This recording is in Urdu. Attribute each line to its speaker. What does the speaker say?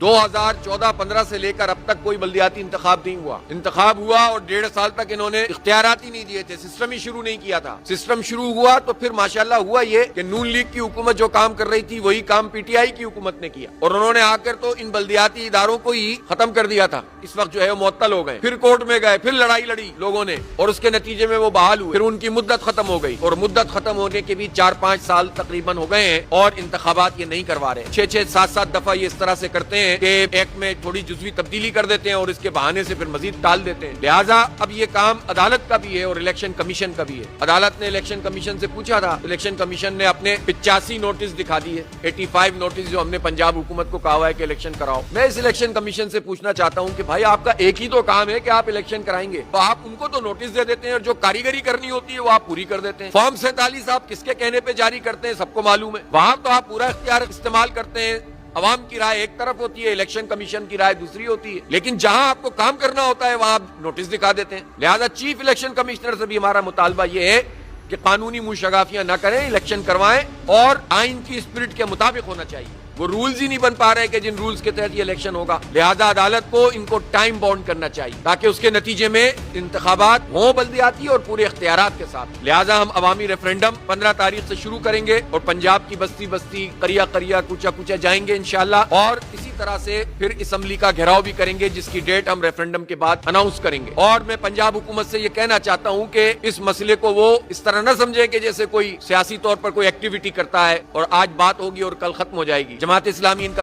Speaker 1: 2014-15 سے لے کر اب تک کوئی بلدیاتی انتخاب نہیں ہوا. انتخاب ہوا اور 1.5 سال تک انہوں نے اختیارات ہی نہیں دیے تھے, سسٹم ہی شروع نہیں کیا تھا. سسٹم شروع ہوا تو پھر ماشاءاللہ ہوا یہ کہ نون لیگ کی حکومت جو کام کر رہی تھی وہی کام پی ٹی آئی کی حکومت نے کیا, اور انہوں نے آ کر تو ان بلدیاتی اداروں کو ہی ختم کر دیا تھا. اس وقت جو ہے وہ معطل ہو گئے, پھر کورٹ میں گئے, پھر لڑائی لڑی لوگوں نے, اور اس کے نتیجے میں وہ بحال ہوئے. پھر ان کی مدت ختم ہو گئی, اور مدت ختم ہونے کے بھی 4-5 سال تقریباً ہو گئے ہیں, اور انتخابات یہ نہیں کروا رہے. 6-7 دفعہ یہ اس طرح سے کرتے ہیں کہ ایک میں تھوڑی جزوی تبدیلی کر دیتے ہیں اور اس کے بہانے سے پھر مزید ٹال دیتے ہیں. لہٰذا اب یہ کام عدالت کا بھی ہے اور الیکشن کمیشن کا بھی ہے. عدالت نے الیکشن کمیشن سے پوچھا تھا, الیکشن کمیشن نے اپنے 85 نوٹس دکھا دیے, 85 نوٹس جو ہم نے پنجاب حکومت کو کہا ہوا ہے کہ الیکشن کراؤ. میں اس الیکشن کمیشن سے پوچھنا چاہتا ہوں کہ بھائی آپ کا ایک ہی تو کام ہے کہ آپ الیکشن کرائیں گے, تو آپ ان کو تو نوٹس دے دیتے ہیں اور جو کاریگری کرنی ہوتی ہے وہ آپ پوری کر دیتے ہیں. فارم 47 آپ کس کے کہنے پہ جاری کرتے ہیں سب کو معلوم ہے, وہاں تو آپ پورا اختیار استعمال کرتے ہیں. عوام کی رائے ایک طرف ہوتی ہے, الیکشن کمیشن کی رائے دوسری ہوتی ہے, لیکن جہاں آپ کو کام کرنا ہوتا ہے وہاں آپ نوٹس دکھا دیتے ہیں. لہذا چیف الیکشن کمشنر سے بھی ہمارا مطالبہ یہ ہے کہ قانونی منہ شگافیاں نہ کریں, الیکشن کروائیں, اور آئین کی اسپرٹ کے مطابق ہونا چاہیے. وہ رولز ہی نہیں بن پا رہے کہ جن رولز کے تحت یہ الیکشن ہوگا. لہذا عدالت کو ان کو ٹائم باؤنڈ کرنا چاہیے تاکہ اس کے نتیجے میں انتخابات ہوں بلدیاتی اور پورے اختیارات کے ساتھ. لہذا ہم عوامی ریفرنڈم 15 تاریخ سے شروع کریں گے, اور پنجاب کی بستی بستی, قریہ قریہ, کوچہ کوچہ جائیں گے انشاءاللہ, اور اسی طرح سے پھر اسمبلی کا گھیراؤ بھی کریں گے جس کی ڈیٹ ہم ریفرنڈم کے بعد اناؤنس کریں گے. اور میں پنجاب حکومت سے یہ کہنا چاہتا ہوں کہ اس مسئلے کو وہ اس طرح نہ سمجھے کہ جیسے کوئی سیاسی طور پر کوئی ایکٹیویٹی کرتا ہے اور آج بات ہوگی اور کل ختم ہو جائے گی. جماعت اسلامی ان کا